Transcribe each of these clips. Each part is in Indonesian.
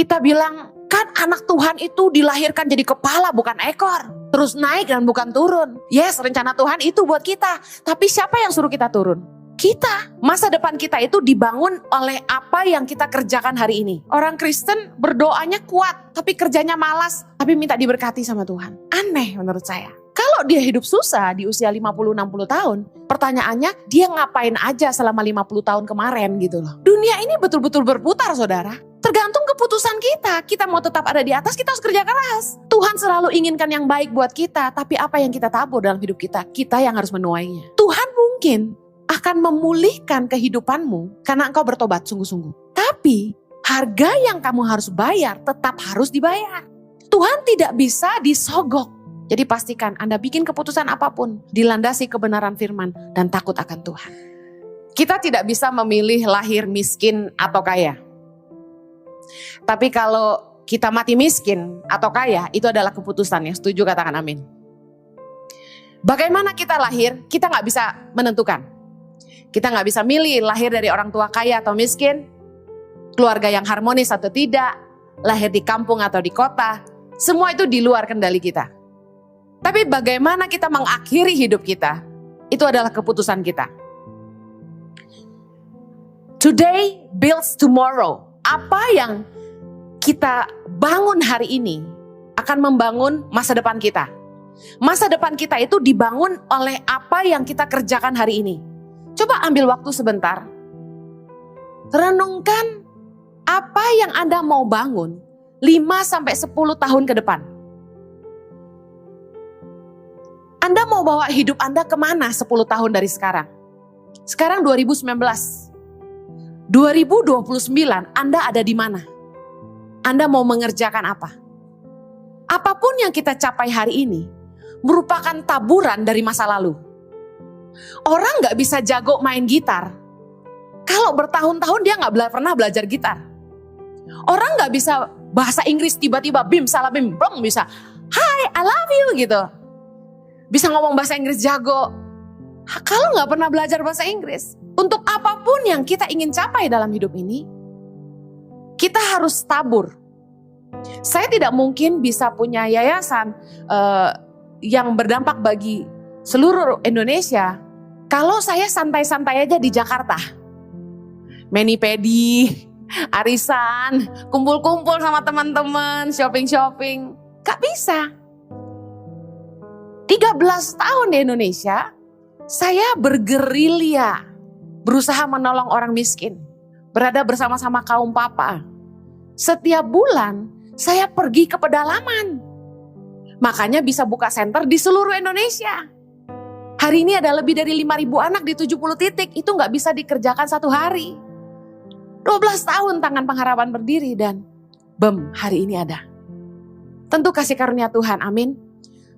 Kita bilang, kan anak Tuhan itu dilahirkan jadi kepala bukan ekor. Terus naik dan bukan turun. Yes, rencana Tuhan itu buat kita. Tapi siapa yang suruh kita turun? Kita. Masa depan kita itu dibangun oleh apa yang kita kerjakan hari ini. Orang Kristen berdoanya kuat, tapi kerjanya malas, tapi minta diberkati sama Tuhan. Aneh menurut saya. Kalau dia hidup susah di usia 50-60 tahun, pertanyaannya dia ngapain aja selama 50 tahun kemarin gitu loh. Dunia ini betul-betul berputar saudara. Tergantung keputusan kita. Kita mau tetap ada di atas, kita harus kerja keras. Tuhan selalu inginkan yang baik buat kita, tapi apa yang kita tabur dalam hidup kita, kita yang harus menuainya. Tuhan mungkin akan memulihkan kehidupanmu karena engkau bertobat sungguh-sungguh. Tapi harga yang kamu harus bayar tetap harus dibayar. Tuhan tidak bisa disogok. Jadi pastikan Anda bikin keputusan apapun dilandasi kebenaran firman dan takut akan Tuhan. Kita tidak bisa memilih lahir miskin atau kaya. Tapi kalau kita mati miskin atau kaya, itu adalah keputusannya. Setuju, katakan amin. Bagaimana kita lahir, kita gak bisa menentukan. Kita gak bisa milih lahir dari orang tua kaya atau miskin, keluarga yang harmonis atau tidak, lahir di kampung atau di kota. Semua itu di luar kendali kita. Tapi bagaimana kita mengakhiri hidup kita, itu adalah keputusan kita. Today builds tomorrow. Apa yang kita bangun hari ini akan membangun masa depan kita. Masa depan kita itu dibangun oleh apa yang kita kerjakan hari ini. Coba ambil waktu sebentar. Renungkan apa yang Anda mau bangun 5-10 tahun ke depan. Anda mau bawa hidup Anda kemana 10 tahun dari sekarang? Sekarang 2019. 2029 Anda ada di mana? Anda mau mengerjakan apa? Apapun yang kita capai hari ini merupakan taburan dari masa lalu. Orang gak bisa jago main gitar kalau bertahun-tahun dia gak pernah belajar gitar. Orang gak bisa bahasa Inggris tiba-tiba bim salah bim blong bisa. Hi, I love you gitu. Bisa ngomong bahasa Inggris jago. Kalau gak pernah belajar bahasa Inggris. Untuk apapun yang kita ingin capai dalam hidup ini, kita harus tabur. Saya tidak mungkin bisa punya yayasan yang berdampak bagi seluruh Indonesia kalau saya santai-santai aja di Jakarta. Mani-pedi, arisan, kumpul-kumpul sama teman-teman, shopping-shopping. Gak bisa. 13 tahun di Indonesia, saya bergerilya. Berusaha menolong orang miskin. Berada bersama-sama kaum papa. Setiap bulan saya pergi ke pedalaman. Makanya bisa buka center di seluruh Indonesia. Hari ini ada lebih dari 5.000 anak di 70 titik. Itu gak bisa dikerjakan satu hari. 12 tahun Tangan Pengharapan berdiri dan hari ini ada. Tentu kasih karunia Tuhan, amin.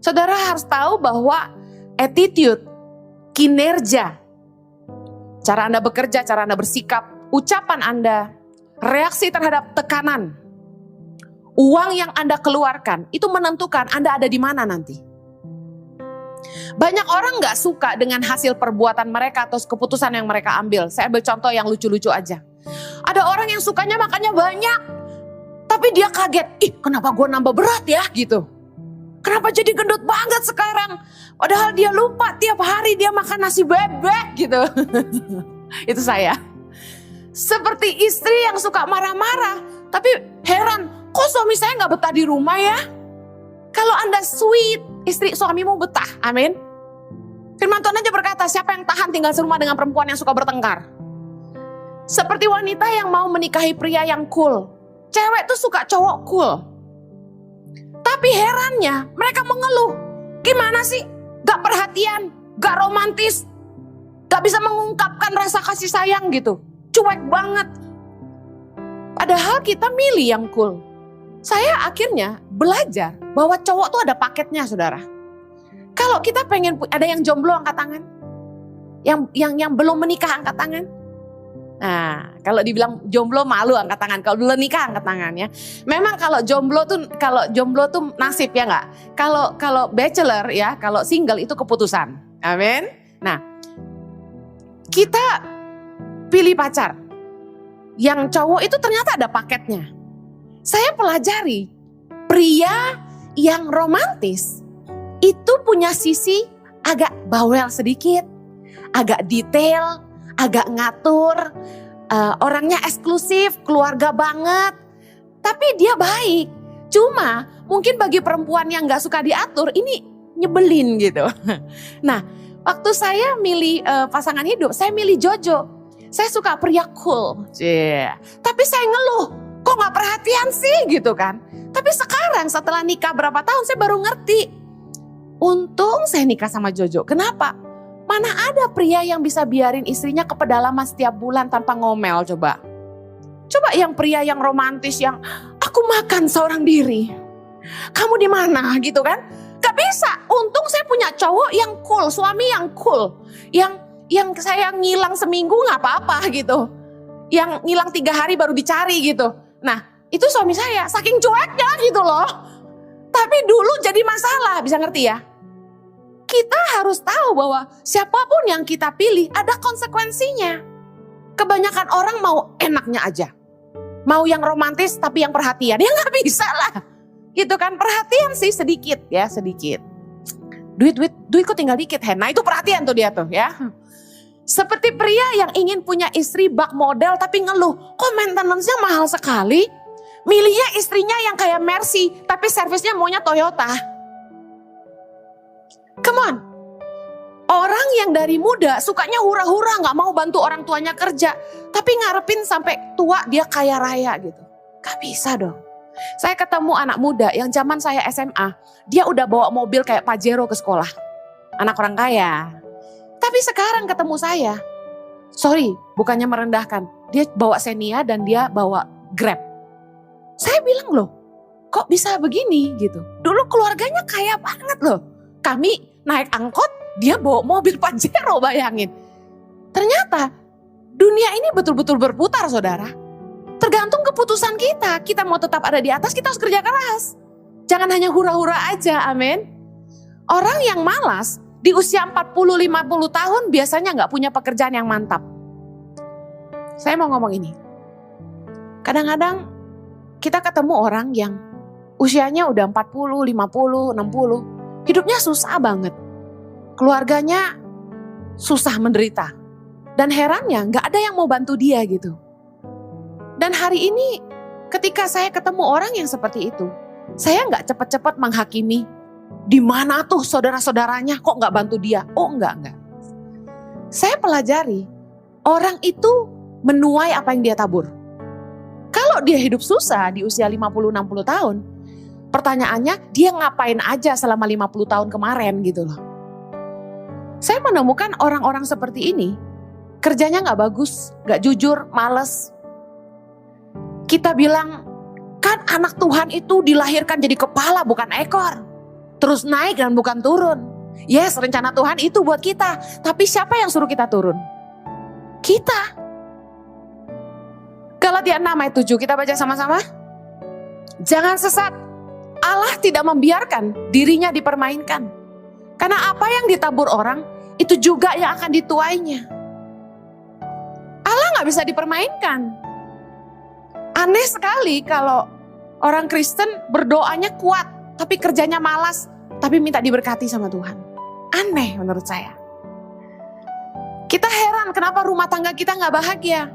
Saudara harus tahu bahwa attitude, kinerja, cara Anda bekerja, cara Anda bersikap, ucapan Anda, reaksi terhadap tekanan, uang yang Anda keluarkan, itu menentukan Anda ada di mana nanti. Banyak orang gak suka dengan hasil perbuatan mereka atau keputusan yang mereka ambil. Saya ambil contoh yang lucu-lucu aja. Ada orang yang sukanya makannya banyak, tapi dia kaget, kenapa gue nambah berat ya gitu. Kenapa jadi gendut banget sekarang? Padahal dia lupa tiap hari dia makan nasi bebek gitu. Itu saya. Seperti istri yang suka marah-marah. Tapi heran, kok suami saya gak betah di rumah ya? Kalau Anda sweet, istri suamimu betah. Amin. Firman Tuhan aja berkata, siapa yang tahan tinggal serumah dengan perempuan yang suka bertengkar? Seperti wanita yang mau menikahi pria yang cool. Cewek tuh suka cowok cool. Tapi herannya mereka mengeluh. Gimana sih? Gak perhatian, gak romantis, gak bisa mengungkapkan rasa kasih sayang gitu. Cuek banget. Padahal kita milih yang cool. Saya akhirnya belajar bahwa cowok tuh ada paketnya, saudara. Kalau kita pengen, ada yang jomblo angkat tangan. Yang belum menikah angkat tangan. Nah, kalau dibilang jomblo malu angkat tangan, kalau belum nikah angkat tangan ya. Memang kalau jomblo tuh nasib ya nggak. Kalau bachelor ya, kalau single itu keputusan. Amin. Nah, kita pilih pacar. Yang cowok itu ternyata ada paketnya. Saya pelajari pria yang romantis itu punya sisi agak bawel sedikit, agak detail, agak ngatur, orangnya eksklusif, keluarga banget. Tapi dia baik. Cuma mungkin bagi perempuan yang gak suka diatur, ini nyebelin gitu. Nah, waktu saya milih pasangan hidup, saya milih Jojo. Saya suka pria cool. Tapi saya ngeluh, kok gak perhatian sih gitu kan. Tapi sekarang setelah nikah berapa tahun saya baru ngerti. Untung saya nikah sama Jojo. Kenapa? Mana ada pria yang bisa biarin istrinya ke pedalaman setiap bulan tanpa ngomel coba. Coba yang pria yang romantis yang aku makan seorang diri. Kamu di mana gitu kan? Gak bisa. Untung saya punya cowok yang cool, suami yang cool. Yang saya ngilang seminggu gak apa-apa gitu. Yang ngilang 3 hari baru dicari gitu. Nah itu suami saya saking cueknya gitu loh. Tapi dulu jadi masalah, bisa ngerti ya? Kita harus tahu bahwa siapapun yang kita pilih ada konsekuensinya. Kebanyakan orang mau enaknya aja. Mau yang romantis tapi yang perhatian. Ya gak bisa lah. Gitu kan, perhatian sih sedikit ya, sedikit. Duit kok tinggal dikit, Hen. Nah itu perhatian tuh dia tuh ya. Seperti pria yang ingin punya istri bak model tapi ngeluh, kok maintenance-nya mahal sekali? Milihnya istrinya yang kayak Mercy tapi servisnya maunya Toyota. Come on. Orang yang dari muda sukanya hura-hura, gak mau bantu orang tuanya kerja. Tapi ngarepin sampai tua dia kaya raya gitu. Gak bisa dong. Saya ketemu anak muda yang zaman saya SMA, dia udah bawa mobil kayak Pajero ke sekolah. Anak orang kaya. Tapi sekarang ketemu saya, sorry bukannya merendahkan, dia bawa Xenia dan dia bawa Grab. Saya bilang loh, kok bisa begini gitu. Dulu keluarganya kaya banget loh. Kami naik angkot, dia bawa mobil Pajero, bayangin. Ternyata dunia ini betul-betul berputar saudara. Tergantung keputusan kita. Kita mau tetap ada di atas, kita harus kerja keras. Jangan hanya hura-hura aja, amin. Orang yang malas di usia 40-50 tahun biasanya gak punya pekerjaan yang mantap. Saya mau ngomong ini. Kadang-kadang kita ketemu orang yang usianya udah 40, 50, 60. Hidupnya susah banget. Keluarganya susah menderita. Dan herannya gak ada yang mau bantu dia gitu. Dan hari ini ketika saya ketemu orang yang seperti itu, saya gak cepat-cepat menghakimi. Di mana tuh saudara-saudaranya kok gak bantu dia? Oh enggak. Saya pelajari orang itu menuai apa yang dia tabur. Kalau dia hidup susah di usia 50-60 tahun, pertanyaannya dia ngapain aja selama 50 tahun kemarin gitu loh. Saya menemukan orang-orang seperti ini, kerjanya gak bagus, gak jujur, males. Kita bilang, kan anak Tuhan itu dilahirkan jadi kepala bukan ekor. Terus naik dan bukan turun. Yes, rencana Tuhan itu buat kita. Tapi siapa yang suruh kita turun? Kita. Galatia 6 ayat 7, kita baca sama-sama. Jangan sesat. Allah tidak membiarkan dirinya dipermainkan. Karena apa yang ditabur orang, itu juga yang akan dituainya. Allah gak bisa dipermainkan. Aneh sekali kalau orang Kristen berdoanya kuat, tapi kerjanya malas, tapi minta diberkati sama Tuhan. Aneh menurut saya. Kita heran kenapa rumah tangga kita gak bahagia.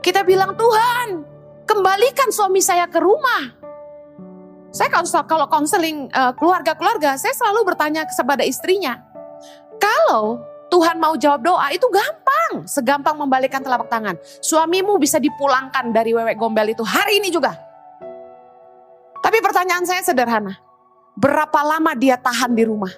Kita bilang, Tuhan kembalikan suami saya ke rumah. Saya kalau konseling keluarga-keluarga, saya selalu bertanya kepada istrinya. Kalau Tuhan mau jawab doa itu gampang. Segampang membalikkan telapak tangan. Suamimu bisa dipulangkan dari wewek gombel itu hari ini juga. Tapi pertanyaan saya sederhana. Berapa lama dia tahan di rumah?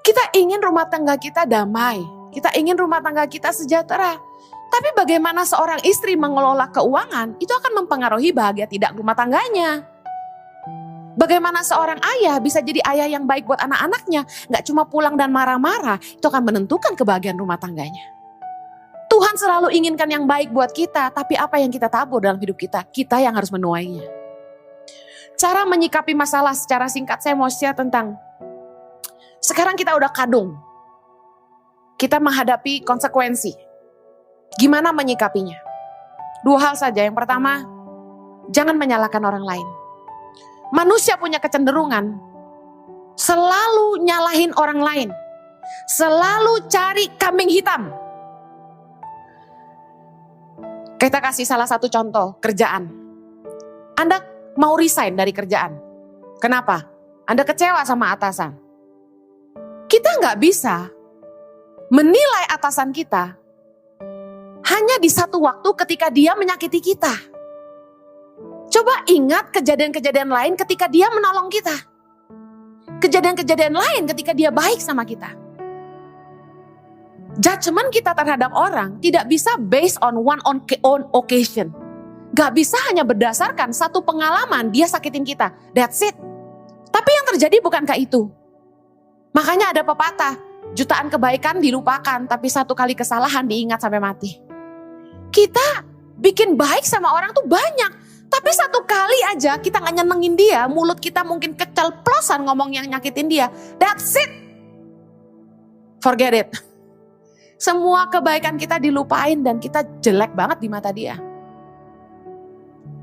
Kita ingin rumah tangga kita damai. Kita ingin rumah tangga kita sejahtera. Tapi bagaimana seorang istri mengelola keuangan, itu akan mempengaruhi bahagia tidak rumah tangganya. Bagaimana seorang ayah bisa jadi ayah yang baik buat anak-anaknya, gak cuma pulang dan marah-marah, itu akan menentukan kebahagiaan rumah tangganya. Tuhan selalu inginkan yang baik buat kita, tapi apa yang kita tabur dalam hidup kita, kita yang harus menuainya. Cara menyikapi masalah secara singkat, saya mau share tentang, sekarang kita udah kadung, kita menghadapi konsekuensi. Gimana menyikapinya? Dua hal saja. Yang pertama, jangan menyalahkan orang lain. Manusia punya kecenderungan selalu nyalahin orang lain. Selalu cari kambing hitam. Kita kasih salah satu contoh, kerjaan. Anda mau resign dari kerjaan. Kenapa? Anda kecewa sama atasan. Kita nggak bisa menilai atasan kita hanya di satu waktu ketika dia menyakiti kita. Coba ingat kejadian-kejadian lain ketika dia menolong kita. Kejadian-kejadian lain ketika dia baik sama kita. Judgment kita terhadap orang tidak bisa based on one on occasion. Gak bisa hanya berdasarkan satu pengalaman dia sakitin kita. That's it. Tapi yang terjadi bukankah itu? Makanya ada pepatah, jutaan kebaikan dilupakan, tapi satu kali kesalahan diingat sampai mati. Kita bikin baik sama orang tuh banyak, tapi satu kali aja kita gak nyenengin dia, mulut kita mungkin keceplosan ngomong yang nyakitin dia. That's it. Forget it. Semua kebaikan kita dilupain dan kita jelek banget di mata dia.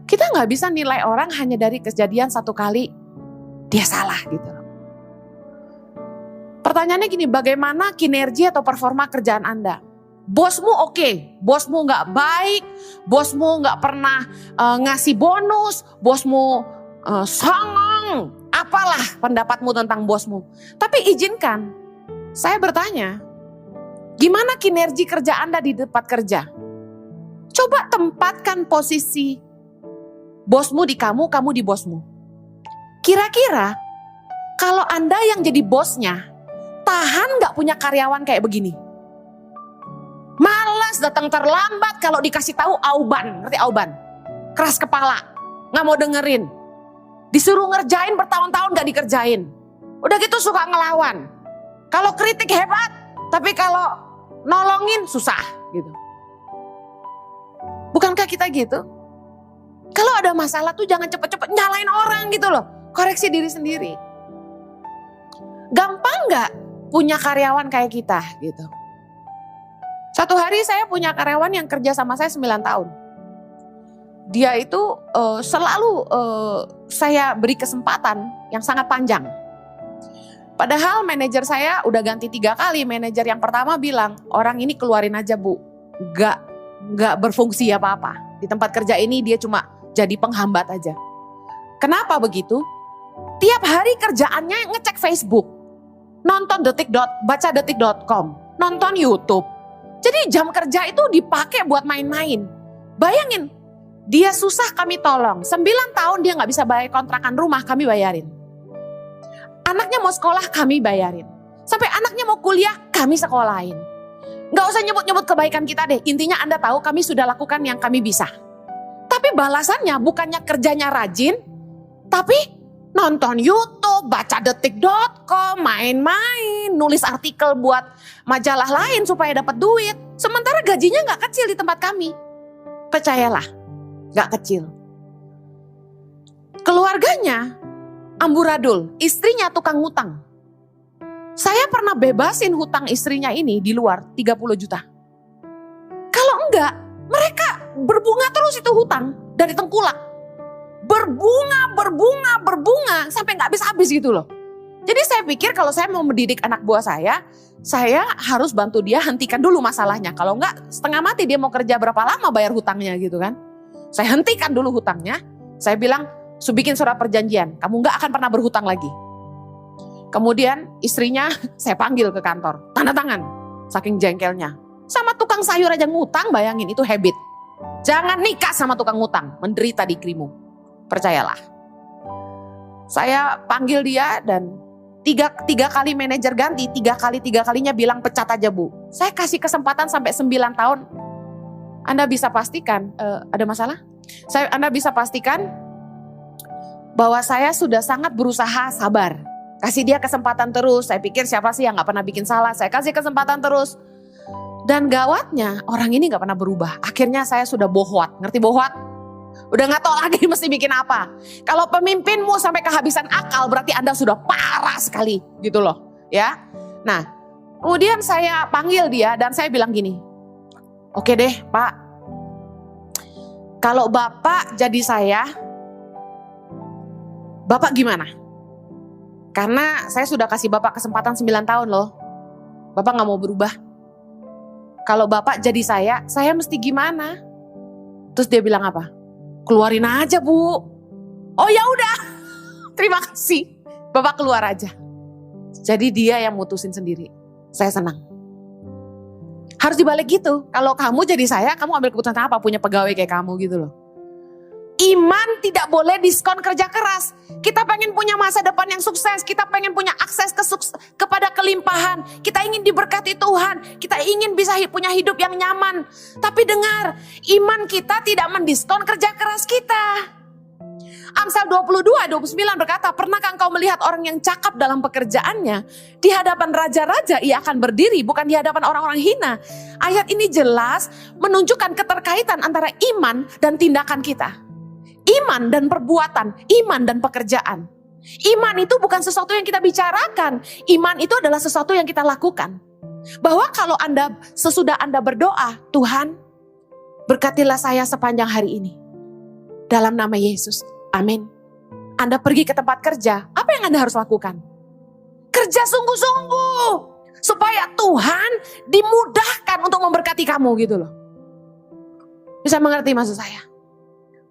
Kita gak bisa nilai orang hanya dari kejadian satu kali dia salah gitu. Pertanyaannya gini, bagaimana kinerja atau performa kerjaan Anda? Bosmu oke, bosmu gak baik, bosmu gak pernah ngasih bonus, bosmu songong, apalah pendapatmu tentang bosmu. Tapi izinkan, saya bertanya, gimana kinerja kerja Anda di tempat kerja? Coba tempatkan posisi bosmu di kamu, kamu di bosmu. Kira-kira kalau Anda yang jadi bosnya, tahan gak punya karyawan kayak begini? Malas, datang terlambat, kalau dikasih tahu auban, ngerti auban? Keras kepala, gak mau dengerin. Disuruh ngerjain bertahun-tahun gak dikerjain. Udah gitu suka ngelawan. Kalau kritik hebat, tapi kalau nolongin susah gitu. Bukankah kita gitu? Kalau ada masalah tuh jangan cepet-cepet nyalain orang gitu loh. Koreksi diri sendiri. Gampang gak punya karyawan kayak kita gitu. Satu hari saya punya karyawan yang kerja sama saya 9 tahun. Dia itu selalu saya beri kesempatan yang sangat panjang. Padahal manajer saya udah ganti 3 kali. Manajer yang pertama bilang, orang ini keluarin aja Bu. Gak berfungsi apa-apa. Di tempat kerja ini dia cuma jadi penghambat aja. Kenapa begitu? Tiap hari kerjaannya ngecek Facebook. Nonton baca detik.com. Nonton YouTube. Jadi jam kerja itu dipakai buat main-main. Bayangin, dia susah kami tolong. 9 tahun dia gak bisa bayar kontrakan rumah, kami bayarin. Anaknya mau sekolah, kami bayarin. Sampai anaknya mau kuliah, kami sekolahin. Gak usah nyebut-nyebut kebaikan kita deh. Intinya Anda tahu kami sudah lakukan yang kami bisa. Tapi balasannya bukannya kerjanya rajin, tapi nonton YouTube, baca detik.com, main-main, nulis artikel buat majalah lain supaya dapat duit. Sementara gajinya gak kecil di tempat kami. Percayalah, gak kecil. Keluarganya amburadul, istrinya tukang ngutang. Saya pernah bebasin hutang istrinya ini di luar 30 juta. Kalau enggak, mereka berbunga terus itu hutang dari tengkulak. Berbunga sampai gak habis-habis gitu loh. Jadi saya pikir kalau saya mau mendidik anak buah saya harus bantu dia hentikan dulu masalahnya. Kalau enggak setengah mati dia mau kerja berapa lama bayar hutangnya gitu kan. Saya hentikan dulu hutangnya. Saya bilang, bikin surat perjanjian, kamu gak akan pernah berhutang lagi. Kemudian istrinya saya panggil ke kantor, tanda tangan, saking jengkelnya. Sama tukang sayur aja ngutang, bayangin itu habit. Jangan nikah sama tukang ngutang, menderita di krimu. Percayalah. Saya panggil dia dan tiga kali manajer ganti, tiga kalinya bilang pecat aja Bu. Saya kasih kesempatan sampai 9 tahun. Anda bisa pastikan, ada masalah? Anda bisa pastikan bahwa saya sudah sangat berusaha sabar. Kasih dia kesempatan terus. Saya pikir siapa sih yang gak pernah bikin salah. Saya kasih kesempatan terus. Dan gawatnya orang ini gak pernah berubah. Akhirnya saya sudah bohwat. Ngerti bohwat? Udah gak tahu lagi mesti bikin apa. Kalau pemimpinmu sampai kehabisan akal berarti Anda sudah parah sekali. Gitu loh. Ya. Nah kemudian saya panggil dia dan saya bilang gini. Oke deh Pak. Kalau Bapak jadi saya, Bapak gimana? Karena saya sudah kasih Bapak kesempatan 9 tahun loh. Bapak gak mau berubah. Kalau Bapak jadi saya mesti gimana? Terus dia bilang apa? Keluarin aja, Bu. Oh ya udah. Terima kasih. Bapak keluar aja. Jadi dia yang mutusin sendiri. Saya senang. Harus dibalik gitu. Kalau kamu jadi saya, kamu ambil keputusan apa? Punya pegawai kayak kamu gitu loh. Iman tidak boleh diskon kerja keras. Kita pengen punya masa depan yang sukses. Kita pengen punya akses kepada kelimpahan. Kita ingin diberkati Tuhan. Kita ingin bisa punya hidup yang nyaman. Tapi dengar, iman kita tidak mendiskon kerja keras kita. Amsal 22:29 berkata, pernahkah engkau melihat orang yang cakap dalam pekerjaannya? Di hadapan raja-raja ia akan berdiri, bukan di hadapan orang-orang hina. Ayat ini jelas menunjukkan keterkaitan antara iman dan tindakan kita. Iman dan perbuatan, iman dan pekerjaan. Iman itu bukan sesuatu yang kita bicarakan. Iman itu adalah sesuatu yang kita lakukan. Bahwa kalau sesudah Anda berdoa, Tuhan berkatilah saya sepanjang hari ini. Dalam nama Yesus, amin. Anda pergi ke tempat kerja, apa yang Anda harus lakukan? Kerja sungguh-sungguh. Supaya Tuhan dimudahkan untuk memberkati kamu gitu loh. Bisa mengerti maksud saya?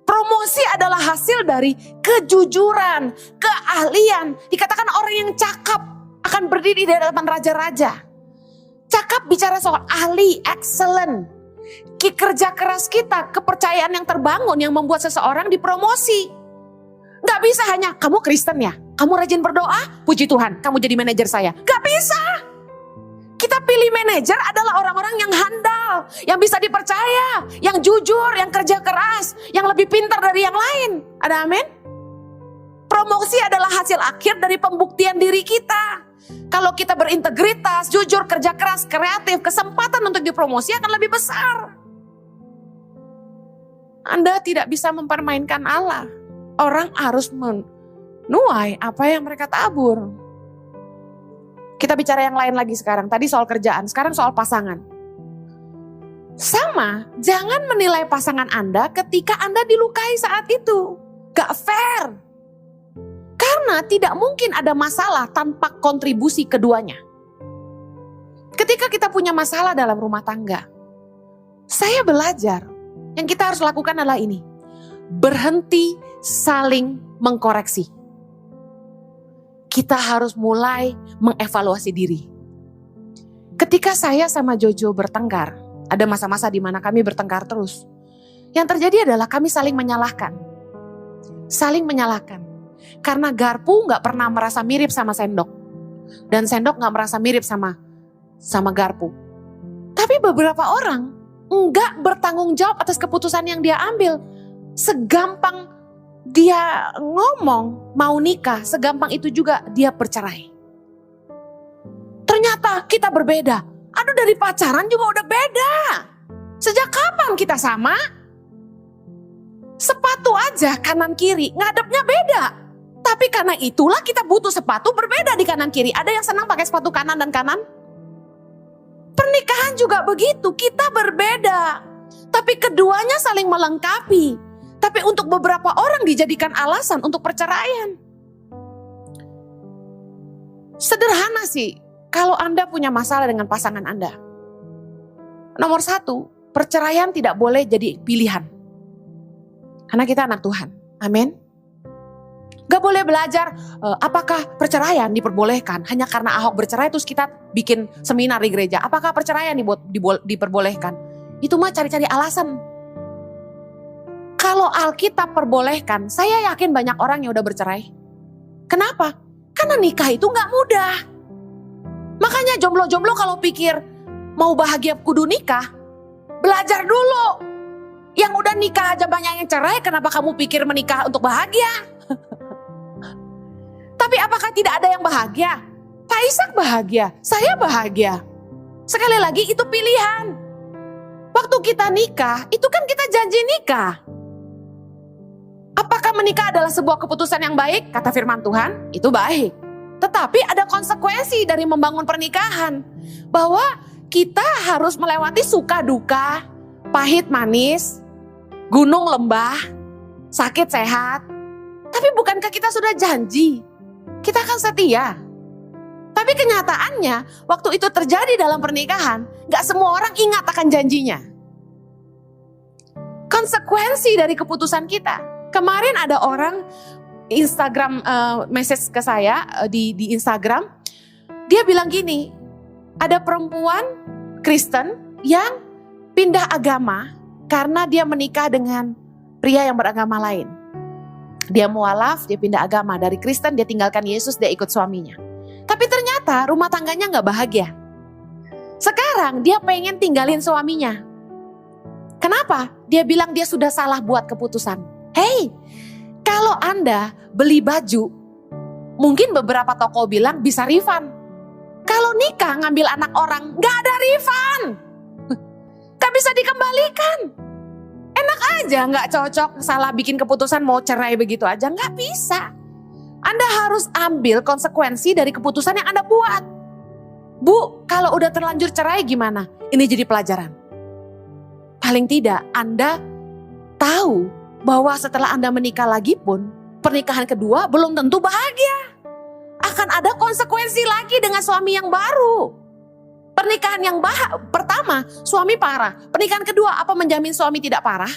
Promosi adalah hasil dari kejujuran, keahlian. Dikatakan orang yang cakap akan berdiri di hadapan raja-raja. Cakap bicara soal ahli, excellent. Kerja keras kita, kepercayaan yang terbangun yang membuat seseorang dipromosi. Gak bisa hanya, kamu Kristen ya? Kamu rajin berdoa? Puji Tuhan, kamu jadi manajer saya. Gak bisa. Kita pilih manajer adalah orang-orang yang handal, yang bisa dipercaya, yang jujur, yang kerja keras, yang lebih pintar dari yang lain. Ada amin? Promosi adalah hasil akhir dari pembuktian diri kita. Kalau kita berintegritas, jujur, kerja keras, kreatif, kesempatan untuk dipromosi akan lebih besar. Anda tidak bisa mempermainkan Allah. Orang harus menuai apa yang mereka tabur. Kita bicara yang lain lagi sekarang. Tadi soal kerjaan, sekarang soal pasangan. Sama, jangan menilai pasangan Anda ketika Anda dilukai saat itu. Gak fair. Karena tidak mungkin ada masalah tanpa kontribusi keduanya. Ketika kita punya masalah dalam rumah tangga, saya belajar, yang kita harus lakukan adalah ini. Berhenti saling mengkoreksi. Kita harus mulai mengevaluasi diri. Ketika saya sama Jojo bertengkar, ada masa-masa di mana kami bertengkar terus. Yang terjadi adalah kami saling menyalahkan. Saling menyalahkan. Karena garpu gak pernah merasa mirip sama sendok. Dan sendok gak merasa mirip sama garpu. Tapi beberapa orang gak bertanggung jawab atas keputusan yang dia ambil. Segampang dia ngomong mau nikah, segampang itu juga dia bercerai. Ternyata kita berbeda. Aduh, dari pacaran juga udah beda. Sejak kapan kita sama? Sepatu aja kanan kiri ngadepnya beda. Tapi karena itulah kita butuh sepatu berbeda di kanan kiri. Ada yang senang pakai sepatu kanan dan kanan? Pernikahan juga begitu, kita berbeda. Tapi keduanya saling melengkapi. Tapi untuk beberapa orang dijadikan alasan untuk perceraian. Sederhana sih, kalau Anda punya masalah dengan pasangan Anda. Nomor 1, perceraian tidak boleh jadi pilihan. Karena kita anak Tuhan, amin. Gak boleh belajar apakah perceraian diperbolehkan. Hanya karena Ahok bercerai terus kita bikin seminar di gereja. Apakah perceraian diperbolehkan? Itu mah cari-cari alasan. Kalau Alkitab perbolehkan, saya yakin banyak orang yang udah bercerai. Kenapa? Karena nikah itu gak mudah. Makanya jomblo-jomblo kalau pikir mau bahagia kudu nikah, belajar dulu. Yang udah nikah aja banyak yang cerai, kenapa kamu pikir menikah untuk bahagia? Tapi apakah tidak ada yang bahagia? Pak Ishak bahagia, saya bahagia. Sekali lagi itu pilihan. Waktu kita nikah, itu kan kita janji nikah. Apakah menikah adalah sebuah keputusan yang baik? Kata firman Tuhan, itu baik. Tetapi ada konsekuensi dari membangun pernikahan. Bahwa kita harus melewati suka duka, pahit manis. gunung lembah, sakit sehat. Tapi bukankah kita sudah janji kita akan setia? Tapi kenyataannya waktu itu terjadi dalam pernikahan, gak semua orang ingat akan janjinya. Konsekuensi dari keputusan kita. Kemarin ada orang Instagram message ke saya di Instagram. Dia bilang gini, ada perempuan Kristen yang pindah agama karena dia menikah dengan pria yang beragama lain. Dia mualaf, dia pindah agama. Dari Kristen dia tinggalkan Yesus, dia ikut suaminya. Tapi ternyata rumah tangganya gak bahagia. Sekarang dia pengen tinggalin suaminya. Kenapa? Dia bilang dia sudah salah buat keputusan. Hey, kalau Anda beli baju, mungkin beberapa toko bilang bisa refund. Kalau nikah ngambil anak orang, gak ada refund. Gak bisa dikembalikan. Enak aja gak cocok, salah bikin keputusan mau cerai begitu aja, gak bisa. Anda harus ambil konsekuensi dari keputusan yang Anda buat. Bu, kalau udah terlanjur cerai gimana? Ini jadi pelajaran. Paling tidak Anda tahu bahwa setelah Anda menikah lagi pun, pernikahan kedua belum tentu bahagia. Akan ada konsekuensi lagi dengan suami yang baru. Pernikahan yang pertama, suami parah. Pernikahan kedua, apa menjamin suami tidak parah?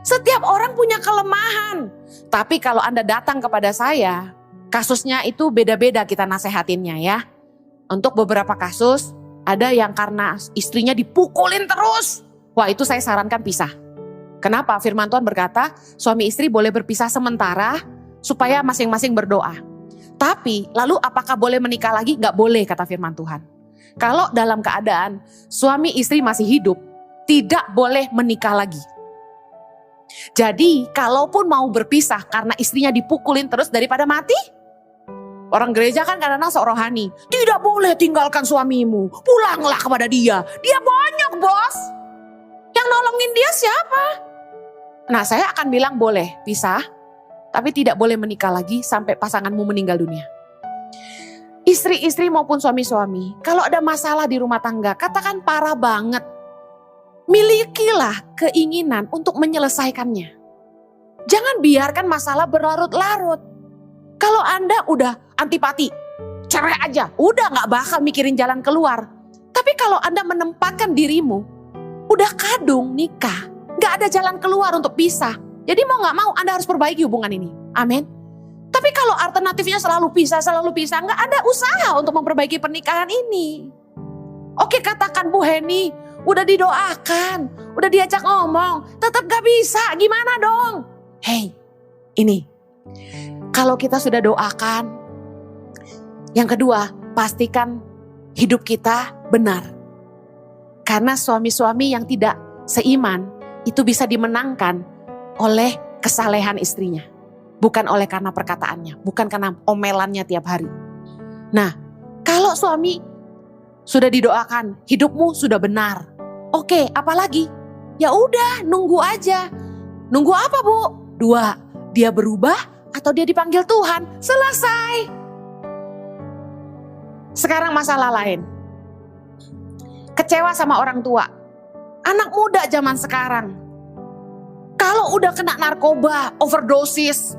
Setiap orang punya kelemahan. Tapi kalau Anda datang kepada saya, kasusnya itu beda-beda kita nasehatinnya ya. Untuk beberapa kasus, ada yang karena istrinya dipukulin terus. Wah, itu saya sarankan pisah. Kenapa? Firman Tuhan berkata, suami istri boleh berpisah sementara supaya masing-masing berdoa. Tapi lalu apakah boleh menikah lagi? Gak boleh kata firman Tuhan. Kalau dalam keadaan suami istri masih hidup, tidak boleh menikah lagi. Jadi kalaupun mau berpisah karena istrinya dipukulin terus daripada mati. Orang gereja kan kadang-kadang sok rohani. Tidak boleh tinggalkan suamimu, pulanglah kepada dia. Dia banyak bos. Yang nolongin dia siapa? Nah, saya akan bilang boleh pisah, tapi tidak boleh menikah lagi sampai pasanganmu meninggal dunia. Istri-istri maupun suami-suami, kalau ada masalah di rumah tangga, katakan parah banget. Milikilah keinginan untuk menyelesaikannya. Jangan biarkan masalah berlarut-larut. Kalau Anda udah antipati, cerai aja, udah gak bakal mikirin jalan keluar. Tapi kalau Anda menempatkan dirimu, udah kadung nikah, gak ada jalan keluar untuk pisah. Jadi mau gak mau Anda harus perbaiki hubungan ini. Amin. Tapi kalau alternatifnya selalu pisah, gak ada usaha untuk memperbaiki pernikahan ini. Oke, katakan Bu Heni, udah didoakan, udah diajak ngomong, tetap gak bisa, gimana dong? Hey, ini, kalau kita sudah doakan, yang kedua, pastikan hidup kita benar. Karena suami-suami yang tidak seiman, itu bisa dimenangkan oleh kesalehan istrinya. Bukan oleh karena perkataannya, bukan karena omelannya tiap hari. Nah, kalau suami sudah didoakan, hidupmu sudah benar. Oke, apalagi? Ya udah, nunggu aja. Nunggu apa, Bu? 2, dia berubah atau dia dipanggil Tuhan. Selesai. Sekarang masalah lain. Kecewa sama orang tua. Anak muda zaman sekarang. Kalau udah kena narkoba, overdosis,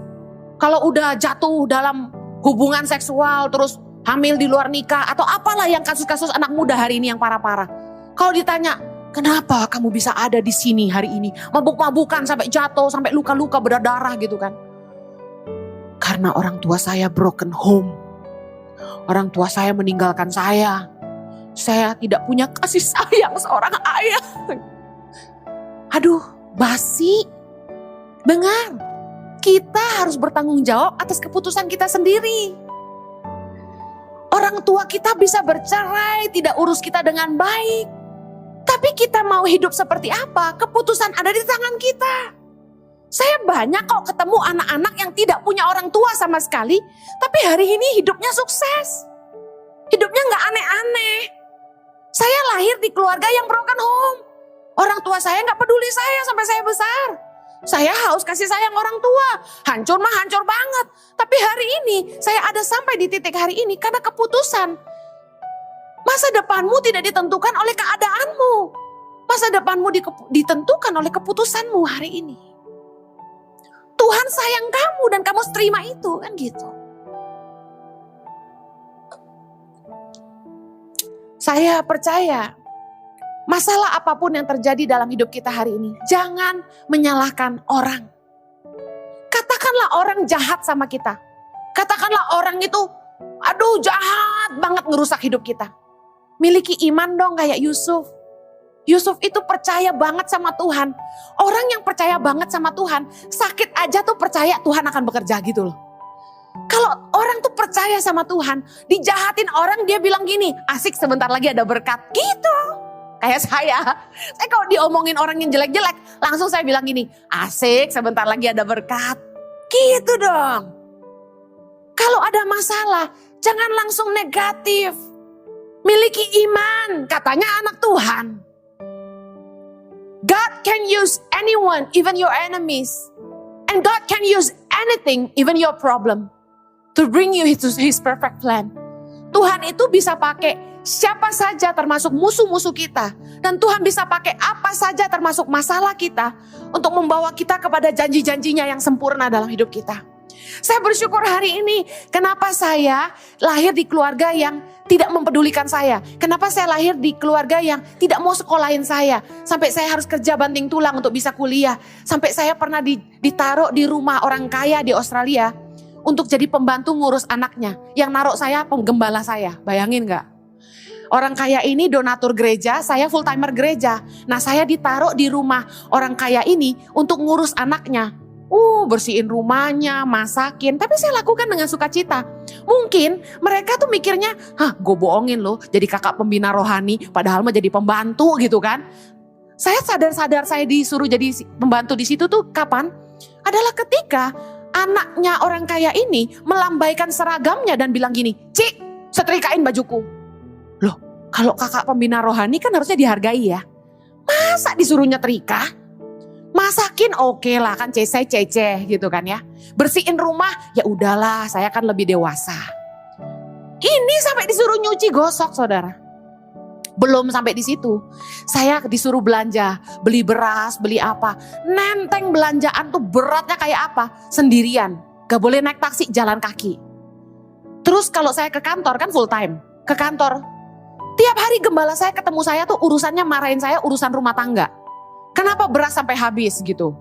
kalau udah jatuh dalam hubungan seksual, terus hamil di luar nikah, atau apalah yang kasus-kasus anak muda hari ini yang parah-parah. Kalau ditanya, kenapa kamu bisa ada di sini hari ini? Mabuk-mabukan sampai jatuh, sampai luka-luka berdarah gitu kan. Karena orang tua saya broken home. Orang tua saya meninggalkan saya. Saya tidak punya kasih sayang seorang ayah. Aduh, basi. Dengar, kita harus bertanggung jawab atas keputusan kita sendiri. Orang tua kita bisa bercerai, tidak urus kita dengan baik. Tapi kita mau hidup seperti apa? Keputusan ada di tangan kita. Saya banyak kok ketemu anak-anak yang tidak punya orang tua sama sekali, tapi hari ini hidupnya sukses. Hidupnya gak aneh-aneh. Saya lahir di keluarga yang broken home. Orang tua saya gak peduli saya sampai saya besar. Saya haus kasih sayang orang tua. Hancur mah hancur banget. Tapi hari ini saya ada sampai di titik hari ini karena keputusan. Masa depanmu tidak ditentukan oleh keadaanmu. Masa depanmu ditentukan oleh keputusanmu hari ini. Tuhan sayang kamu dan kamu terima itu, kan gitu. Saya percaya masalah apapun yang terjadi dalam hidup kita hari ini, jangan menyalahkan orang. Katakanlah orang jahat sama kita. Katakanlah orang itu, aduh jahat banget ngerusak hidup kita. Miliki iman dong kayak Yusuf. Yusuf itu percaya banget sama Tuhan. Orang yang percaya banget sama Tuhan, sakit aja tuh percaya Tuhan akan bekerja gitu loh. Kalau orang tuh percaya sama Tuhan, dijahatin orang dia bilang gini, asik sebentar lagi ada berkat gitu. Kayak saya kalau diomongin orang yang jelek-jelek, langsung saya bilang gini, asik sebentar lagi ada berkat. Gitu dong. Kalau ada masalah, jangan langsung negatif. Miliki iman, katanya anak Tuhan. God can use anyone, even your enemies. And God can use anything, even your problem, to bring you to His perfect plan. Tuhan itu bisa pakai siapa saja termasuk musuh-musuh kita. Dan Tuhan bisa pakai apa saja termasuk masalah kita untuk membawa kita kepada janji-janjinya yang sempurna dalam hidup kita. Saya bersyukur hari ini kenapa saya lahir di keluarga yang tidak mempedulikan saya. Kenapa saya lahir di keluarga yang tidak mau sekolahin saya. Sampai saya harus kerja banting tulang untuk bisa kuliah. Sampai saya pernah ditaruh di rumah orang kaya di Australia untuk jadi pembantu ngurus anaknya. Yang naruh saya penggembala saya, bayangin gak? Orang kaya ini donatur gereja, saya full timer gereja. Nah saya ditaruh di rumah orang kaya ini untuk ngurus anaknya. Bersihin rumahnya, masakin. Tapi saya lakukan dengan sukacita. Mungkin mereka tuh mikirnya, gue bohongin loh jadi kakak pembina rohani. Padahal mah jadi pembantu gitu kan. Saya sadar-sadar saya disuruh jadi pembantu di situ tuh kapan? Adalah ketika anaknya orang kaya ini melambaikan seragamnya dan bilang gini, Cik, setrikain bajuku. Loh, kalau kakak pembina rohani kan harusnya dihargai ya. Masa disuruh nyetrika? Masakin oke lah kan ceceh gitu kan ya. Bersihin rumah ya udahlah saya kan lebih dewasa. Ini sampai disuruh nyuci gosok saudara. Belum sampai di situ. Saya disuruh belanja, beli beras, beli apa. Nenteng belanjaan tuh beratnya kayak apa? Sendirian. Gak boleh naik taksi, jalan kaki. Terus kalau saya ke kantor kan full time. Ke kantor. Tiap hari gembala saya ketemu saya tuh urusannya marahin saya urusan rumah tangga. Kenapa beras sampai habis gitu?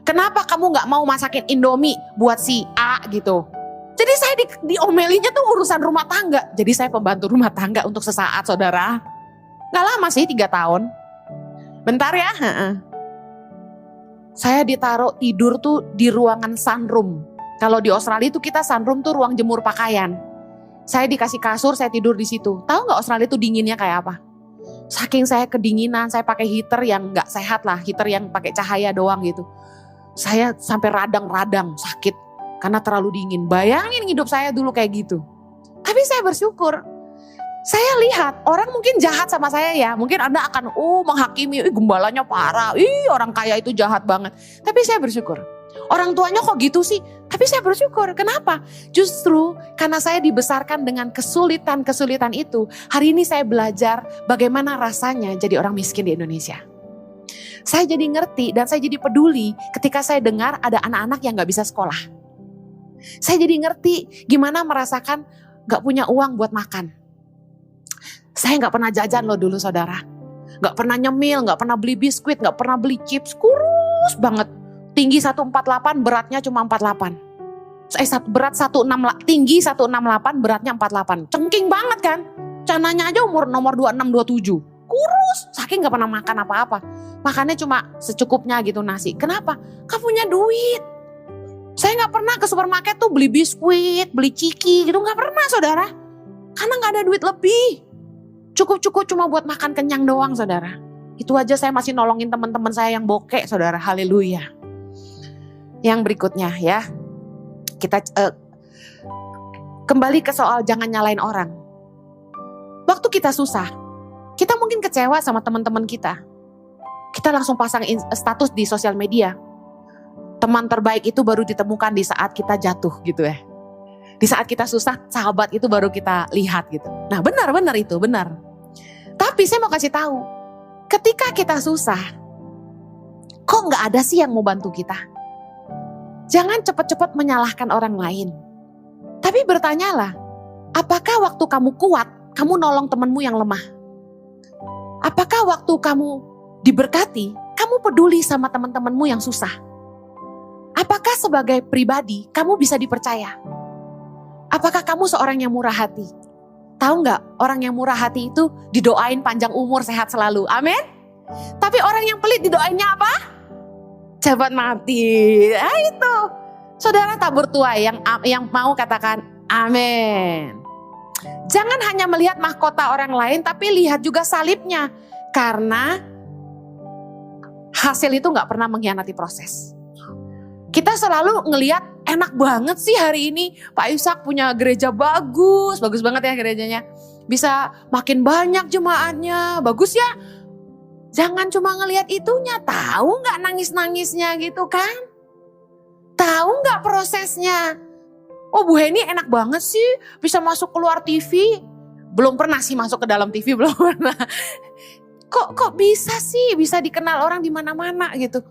Kenapa kamu gak mau masakin Indomie buat si A gitu? Jadi saya diomelinya tuh urusan rumah tangga. Jadi saya pembantu rumah tangga untuk sesaat saudara. Gak lama sih 3 tahun. Bentar ya. Saya ditaruh tidur tuh di ruangan sunroom. Kalau di Australia tuh kita sunroom tuh ruang jemur pakaian. Saya dikasih kasur, saya tidur di situ. Tahu gak Australia tuh dinginnya kayak apa? Saking saya kedinginan, saya pakai heater yang gak sehat lah. Heater yang pakai cahaya doang gitu. Saya sampai radang-radang, sakit. Karena terlalu dingin. Bayangin hidup saya dulu kayak gitu. Tapi saya bersyukur. Saya lihat orang mungkin jahat sama saya ya. Mungkin Anda akan menghakimi, gembalanya parah. Orang kaya itu jahat banget. Tapi saya bersyukur. Orang tuanya kok gitu sih? Tapi saya bersyukur. Kenapa? Justru karena saya dibesarkan dengan kesulitan-kesulitan itu. Hari ini saya belajar bagaimana rasanya jadi orang miskin di Indonesia. Saya jadi ngerti dan saya jadi peduli ketika saya dengar ada anak-anak yang gak bisa sekolah. Saya jadi ngerti gimana merasakan gak punya uang buat makan. Saya gak pernah jajan loh dulu saudara. Gak pernah nyemil, gak pernah beli biskuit, gak pernah beli chips. Kurus banget. Tinggi 148, beratnya cuma 48. Berat 168, tinggi 168, beratnya 48. Cengking banget kan? Cananya aja nomor 26, 27. Kurus, saking gak pernah makan apa-apa. Makannya cuma secukupnya gitu nasi. Kenapa? Gak punya duit. Saya gak pernah ke supermarket tuh beli biskuit, beli ciki gitu. Gak pernah saudara. Karena gak ada duit lebih. Cukup-cukup cuma buat makan kenyang doang saudara. Itu aja saya masih nolongin teman-teman saya yang bokek saudara. Haleluya. Yang berikutnya ya, kita kembali ke soal jangan nyalain orang. Waktu kita susah, kita mungkin kecewa sama teman-teman kita. Kita langsung pasang status di sosial media. Teman terbaik itu baru ditemukan di saat kita jatuh gitu ya. Di saat kita susah, sahabat itu baru kita lihat gitu. Nah benar itu, benar. Tapi saya mau kasih tahu, ketika kita susah, kok gak ada sih yang mau bantu kita? Jangan cepat-cepat menyalahkan orang lain. Tapi bertanyalah, apakah waktu kamu kuat, kamu nolong temanmu yang lemah? Apakah waktu kamu diberkati, kamu peduli sama teman-temanmu yang susah? Apakah sebagai pribadi, kamu bisa dipercaya? Apakah kamu seorang yang murah hati? Tahu gak, orang yang murah hati itu didoain panjang umur, sehat selalu. Amin. Tapi orang yang pelit didoainnya apa? Cepat mati. Nah itu. Saudara tabur tuai yang mau katakan amin. Jangan hanya melihat mahkota orang lain, tapi lihat juga salibnya. Karena hasil itu gak pernah mengkhianati proses. Kita selalu ngelihat enak banget sih hari ini Pak Ishak punya gereja bagus banget ya gerejanya. Bisa makin banyak jemaatnya, bagus ya. Jangan cuma ngelihat itunya, tahu nggak nangis-nangisnya gitu kan? Tahu nggak prosesnya? Oh Bu Heni enak banget sih bisa masuk keluar TV. Belum pernah sih masuk ke dalam TV, belum pernah. Kok bisa sih, bisa dikenal orang di mana-mana gitu.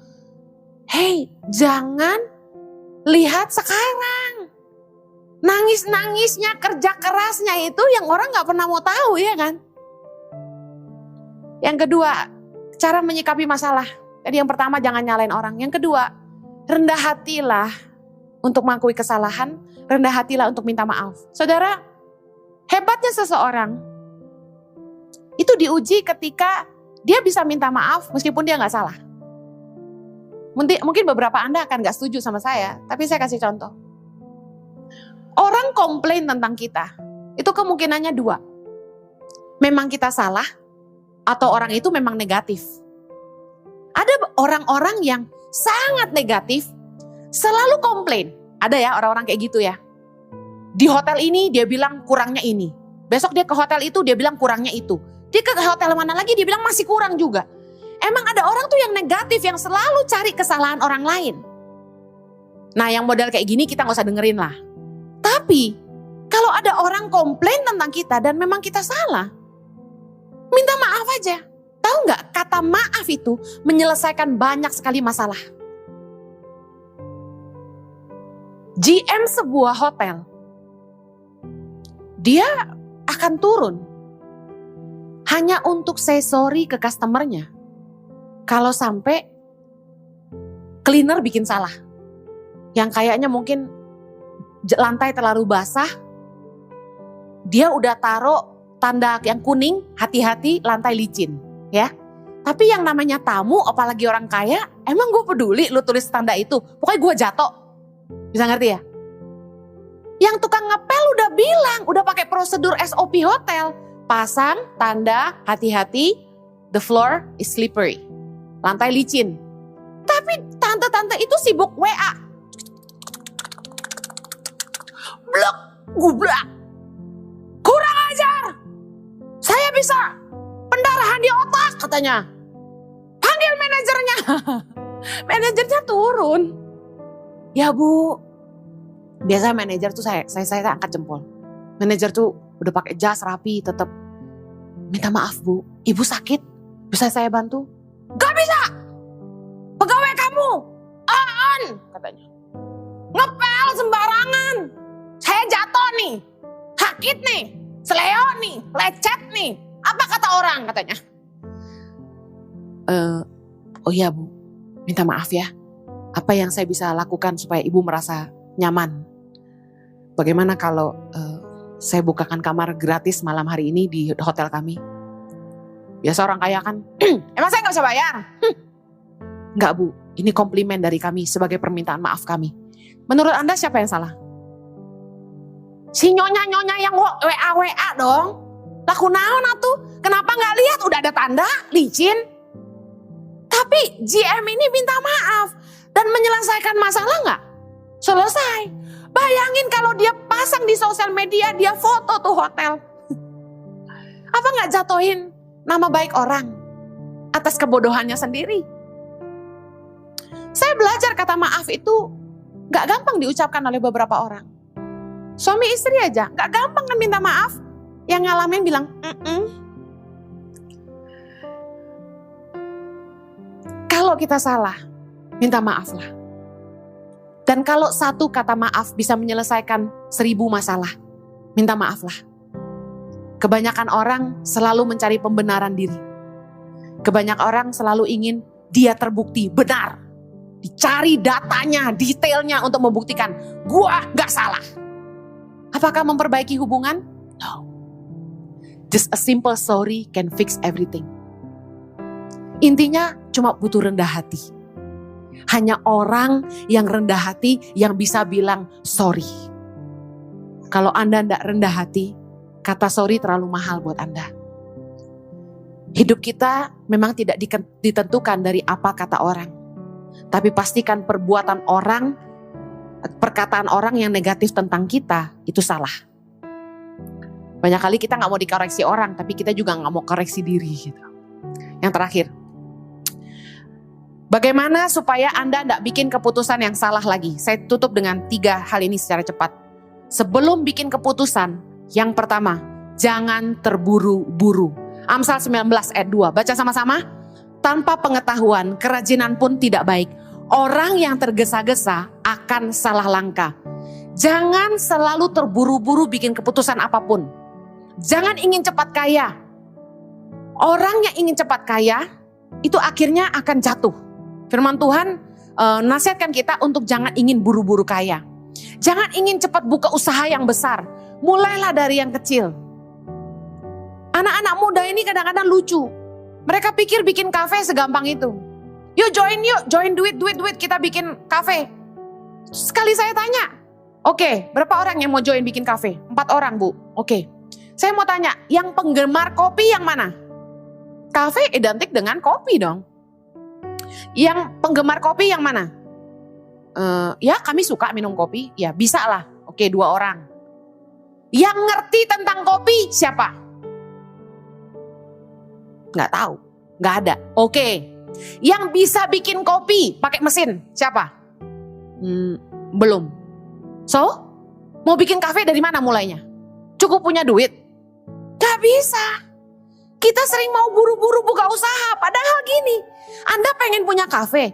Hey, jangan lihat sekarang. Nangis-nangisnya, kerja kerasnya itu yang orang gak pernah mau tahu, ya kan? Yang kedua, cara menyikapi masalah. Jadi yang pertama jangan nyalain orang. Yang kedua, rendah hatilah untuk mengakui kesalahan. Rendah hatilah untuk minta maaf. Saudara, hebatnya seseorang itu diuji ketika dia bisa minta maaf meskipun dia gak salah. Mungkin beberapa Anda akan gak setuju sama saya, tapi saya kasih contoh. Orang komplain tentang kita, itu kemungkinannya dua. Memang kita salah, atau orang itu memang negatif. Ada orang-orang yang sangat negatif, selalu komplain. Ada ya orang-orang kayak gitu ya. Di hotel ini dia bilang kurangnya ini. Besok dia ke hotel itu dia bilang kurangnya itu. Dia ke hotel mana lagi dia bilang masih kurang juga. Emang ada orang tuh yang negatif yang selalu cari kesalahan orang lain. Nah yang model kayak gini kita gak usah dengerin lah. Tapi kalau ada orang komplain tentang kita dan memang kita salah, minta maaf aja. Tahu gak kata maaf itu menyelesaikan banyak sekali masalah. GM sebuah hotel, dia akan turun hanya untuk say sorry ke customernya. Kalau sampai cleaner bikin salah. Yang kayaknya mungkin lantai terlalu basah. Dia udah taruh tanda yang kuning, hati-hati lantai licin. Ya. Tapi yang namanya tamu, apalagi orang kaya, emang gue peduli lu tulis tanda itu. Pokoknya gue jatuh. Bisa ngerti ya? Yang tukang ngepel udah bilang, udah pakai prosedur SOP hotel. Pasang tanda hati-hati, the floor is slippery. Lantai licin. Tapi tante-tante itu sibuk WA. Blok, gublak. Kurang ajar. Saya bisa pendarahan di otak katanya. Panggil manajernya. Manajernya turun. Ya Bu. Biasa manajer tuh saya angkat jempol. Manajer tuh udah pakai jas rapi tetap. Minta maaf Bu, Ibu sakit. Bisa saya bantu? Gak bisa. Pegawai kamu on katanya. Ngepel sembarangan. Saya jatuh nih. Sakit nih. Seleo nih. Lecet nih. Apa kata orang katanya. Oh iya Bu. Minta maaf ya. Apa yang saya bisa lakukan supaya Ibu merasa nyaman. Bagaimana kalau saya bukakan kamar gratis malam hari ini di hotel kami. Biasa orang kaya kan, emang saya gak bisa bayar? Enggak Bu, ini komplimen dari kami sebagai permintaan maaf kami. Menurut Anda siapa yang salah? Si nyonya-nyonya yang WA dong. Laku naon atuh? Kenapa gak lihat udah ada tanda licin? Tapi GM ini minta maaf dan menyelesaikan masalah gak? Selesai. Bayangin kalau dia pasang di sosial media, dia foto tuh hotel. Apa gak jatuhin nama baik orang atas kebodohannya sendiri? Saya belajar kata maaf itu gak gampang diucapkan oleh beberapa orang. Suami istri aja gak gampang kan minta maaf. Yang ngalamin bilang kalau kita salah, minta maaflah. Dan kalau satu kata maaf bisa menyelesaikan 1000 masalah, minta maaflah. Kebanyakan orang selalu mencari pembenaran diri. Kebanyakan orang selalu ingin dia terbukti benar. Dicari datanya, detailnya untuk membuktikan, gua gak salah. Apakah memperbaiki hubungan? No. Just a simple sorry can fix everything. Intinya cuma butuh rendah hati. Hanya orang yang rendah hati yang bisa bilang sorry. Kalau Anda tidak rendah hati, kata sorry terlalu mahal buat Anda. Hidup kita memang tidak ditentukan dari apa kata orang. Tapi pastikan perbuatan orang, perkataan orang yang negatif tentang kita, itu salah. Banyak kali kita gak mau dikoreksi orang, tapi kita juga gak mau koreksi diri. Gitu. Yang terakhir, bagaimana supaya Anda tidak bikin keputusan yang salah lagi? Saya tutup dengan 3 hal ini secara cepat. Sebelum bikin keputusan, yang pertama, jangan terburu-buru. Amsal 19 ayat 2, baca sama-sama. Tanpa pengetahuan, kerajinan pun tidak baik. Orang yang tergesa-gesa akan salah langkah. Jangan selalu terburu-buru bikin keputusan apapun. Jangan ingin cepat kaya. Orang yang ingin cepat kaya, itu akhirnya akan jatuh. Firman Tuhan nasihatkan kita untuk jangan ingin buru-buru kaya. Jangan ingin cepat buka usaha yang besar. Mulailah dari yang kecil. Anak-anak muda ini kadang-kadang lucu. Mereka pikir bikin kafe segampang itu. Yuk, join duit, kita bikin kafe. Sekali saya tanya, oke, berapa orang yang mau join bikin kafe? 4 orang, Bu. Oke. Saya mau tanya, yang penggemar kopi yang mana? Kafe identik dengan kopi dong. Yang penggemar kopi yang mana? Ya kami suka minum kopi. Ya bisa lah. Oke, 2 orang. Yang ngerti tentang kopi siapa? Nggak tahu. Nggak ada. Oke. Yang bisa bikin kopi pakai mesin siapa? Belum. So, mau bikin kafe dari mana mulainya? Cukup punya duit? Gak bisa. Kita sering mau buru-buru buka usaha. Padahal gini, Anda pengen punya kafe,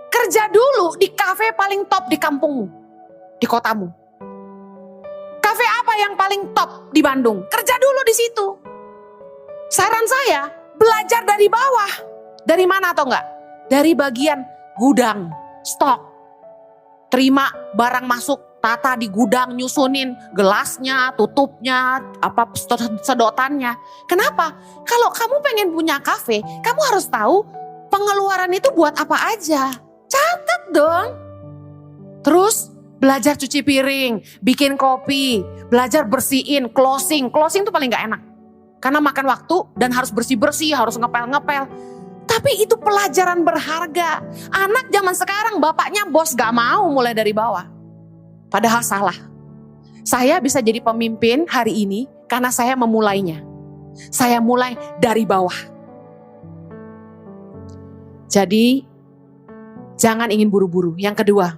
kerja dulu di kafe paling top di kampungmu, di kotamu. Kafe apa yang paling top di Bandung? Kerja dulu di situ. Saran saya, belajar dari bawah. Dari mana atau enggak? Dari bagian gudang, stok. Terima barang masuk, tata di gudang, nyusunin gelasnya, tutupnya, sedotannya. Kenapa? Kalau kamu pengen punya kafe, kamu harus tahu pengeluaran itu buat apa aja. Catat dong. Terus belajar cuci piring, bikin kopi, belajar bersihin, closing. Closing itu paling gak enak. Karena makan waktu dan harus bersih-bersih, harus ngepel-ngepel. Tapi itu pelajaran berharga. Anak zaman sekarang bapaknya bos gak mau mulai dari bawah. Padahal salah. Saya bisa jadi pemimpin hari ini karena saya memulainya. Saya mulai dari bawah. Jadi jangan ingin buru-buru. Yang kedua,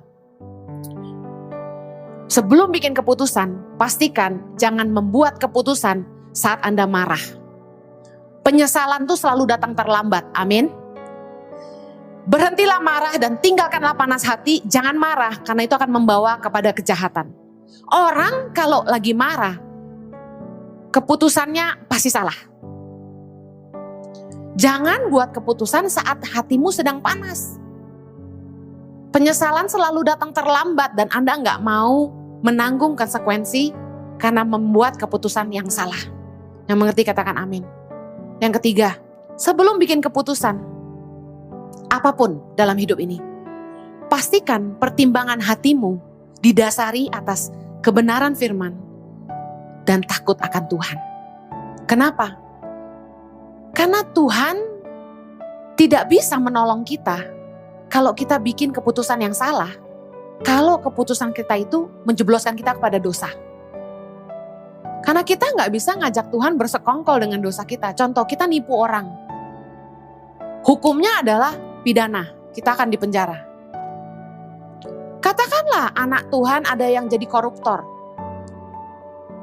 sebelum bikin keputusan, pastikan jangan membuat keputusan saat Anda marah. Penyesalan tuh selalu datang terlambat. Amin. Berhentilah marah dan tinggalkanlah panas hati. Jangan marah karena itu akan membawa kepada kejahatan. Orang kalau lagi marah, keputusannya pasti salah. Jangan buat keputusan saat hatimu sedang panas. Penyesalan selalu datang terlambat dan Anda nggak mau menanggung konsekuensi karena membuat keputusan yang salah. Yang mengerti katakan amin. Yang ketiga, sebelum bikin keputusan apapun dalam hidup ini, pastikan pertimbangan hatimu didasari atas kebenaran firman dan takut akan Tuhan. Kenapa? Karena Tuhan tidak bisa menolong kita kalau kita bikin keputusan yang salah, kalau keputusan kita itu menjebloskan kita kepada dosa. Karena kita nggak bisa ngajak Tuhan bersekongkol dengan dosa kita. Contoh, kita nipu orang. Hukumnya adalah pidana. Kita akan dipenjara. Katakanlah anak Tuhan ada yang jadi koruptor.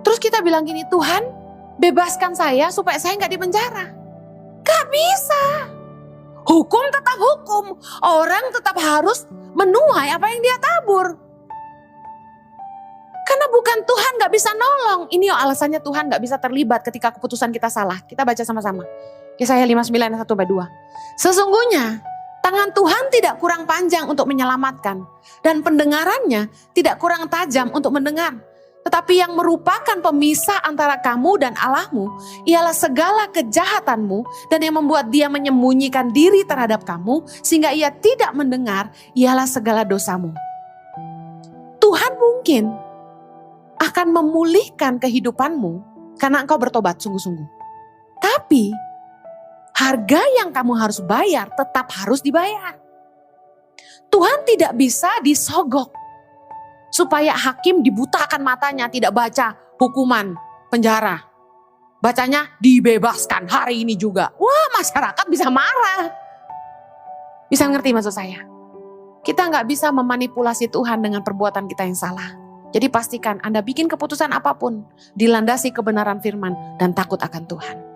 Terus kita bilang gini, Tuhan bebaskan saya supaya saya nggak dipenjara. Gak bisa. Hukum tetap hukum. Orang tetap harus menuai apa yang dia tabur. Karena bukan Tuhan gak bisa nolong. Ini alasannya Tuhan gak bisa terlibat ketika keputusan kita salah. Kita baca sama-sama. Yesaya 59 ayat 1-2. Sesungguhnya tangan Tuhan tidak kurang panjang untuk menyelamatkan. Dan pendengarannya tidak kurang tajam untuk mendengar. Tetapi yang merupakan pemisah antara kamu dan Allahmu ialah segala kejahatanmu dan yang membuat dia menyembunyikan diri terhadap kamu sehingga ia tidak mendengar ialah segala dosamu. Tuhan mungkin akan memulihkan kehidupanmu karena engkau bertobat sungguh-sungguh. Tapi harga yang kamu harus bayar tetap harus dibayar. Tuhan tidak bisa disogok supaya hakim dibutakan matanya, tidak baca hukuman penjara. Bacanya dibebaskan hari ini juga. Wah, masyarakat bisa marah. Bisa ngerti maksud saya? Kita nggak bisa memanipulasi Tuhan dengan perbuatan kita yang salah. Jadi pastikan Anda bikin keputusan apapun, dilandasi kebenaran firman dan takut akan Tuhan.